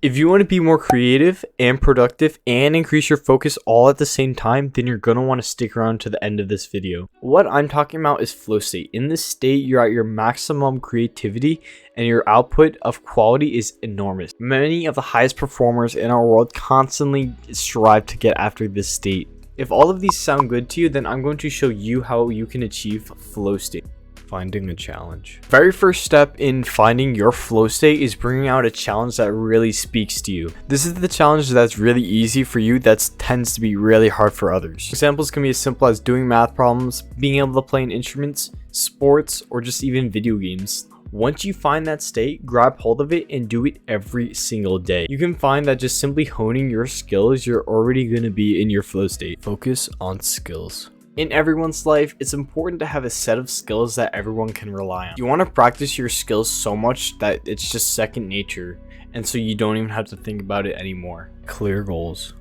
If you want to be more creative and productive and increase your focus all at the same time, then you're going to want to stick around to the end of this video. What I'm talking about is flow state. In this state, you're at your maximum creativity and your output of quality is enormous. Many of the highest performers in our world constantly strive to get after this state. If all of these sound good to you, then I'm going to show you how you can achieve flow state. Finding a challenge. Very first step in finding your flow state is bringing out a challenge that really speaks to you. This is the challenge that's really easy for you that tends to be really hard for others. Examples can be as simple as doing math problems, being able to play an instrument, sports, or just even video games. Once you find that state, grab hold of it and do it every single day. You can find that just simply honing your skills, you're already going to be in your flow state. Focus on skills. In everyone's life, it's important to have a set of skills that everyone can rely on. You want to practice your skills so much that it's just second nature, and so you don't even have to think about it anymore. Clear goals.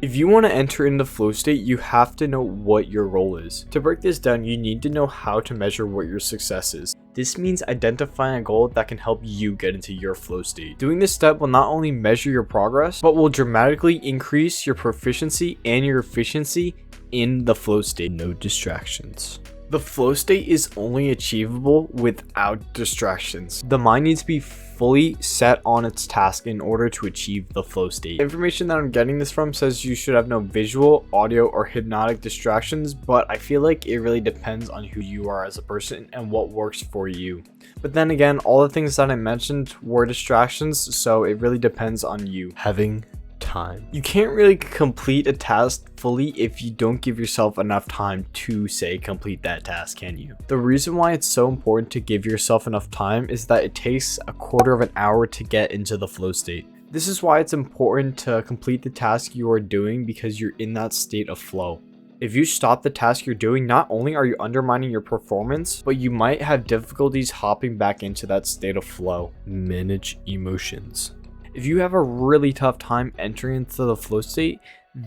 If you want to enter into flow state, you have to know what your role is. To break this down, you need to know how to measure what your success is. This means identifying a goal that can help you get into your flow state. Doing this step will not only measure your progress, but will dramatically increase your proficiency and your efficiency in the flow state. No distractions. The flow state is only achievable without distractions. The mind needs to be fully set on its task in order to achieve the flow state. The information that I'm getting this from says you should have no visual, audio, or hypnotic distractions, but I feel like it really depends on who you are as a person and what works for you. But then again, all the things that I mentioned were distractions, so it really depends on you. Having time. You can't really complete a task fully if you don't give yourself enough time to, say, complete that task, can you? The reason why it's so important to give yourself enough time is that it takes a quarter of an hour to get into the flow state. This is why it's important to complete the task you are doing, because you're in that state of flow. If you stop the task you're doing, not only are you undermining your performance, but you might have difficulties hopping back into that state of flow. Manage emotions. If you have a really tough time entering into the flow state,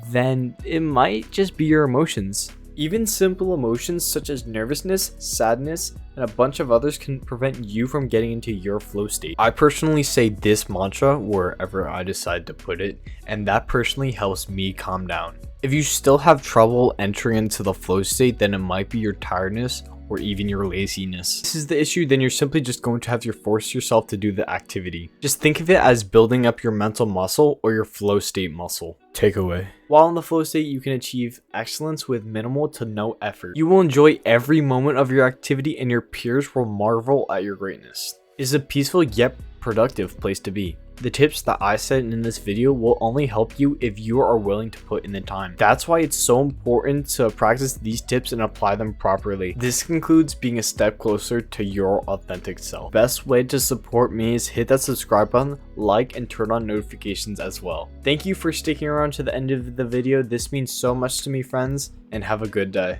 then it might just be your emotions. Even simple emotions such as nervousness, sadness, and a bunch of others can prevent you from getting into your flow state. I personally say this mantra wherever I decide to put it, and that personally helps me calm down. If you still have trouble entering into the flow state, then it might be your tiredness or even your laziness. This is the issue, then you're simply just going to have to force yourself to do the activity. Just think of it as building up your mental muscle or your flow state muscle. Takeaway. While in the flow state, you can achieve excellence with minimal to no effort. You will enjoy every moment of your activity and your peers will marvel at your greatness. It's a peaceful yet productive place to be. The tips that I said in this video will only help you if you are willing to put in the time. That's why it's so important to practice these tips and apply them properly. This concludes being a step closer to your authentic self. Best way to support me is hit that subscribe button, like, and turn on notifications as well. Thank you for sticking around to the end of the video. This means so much to me, friends, and have a good day.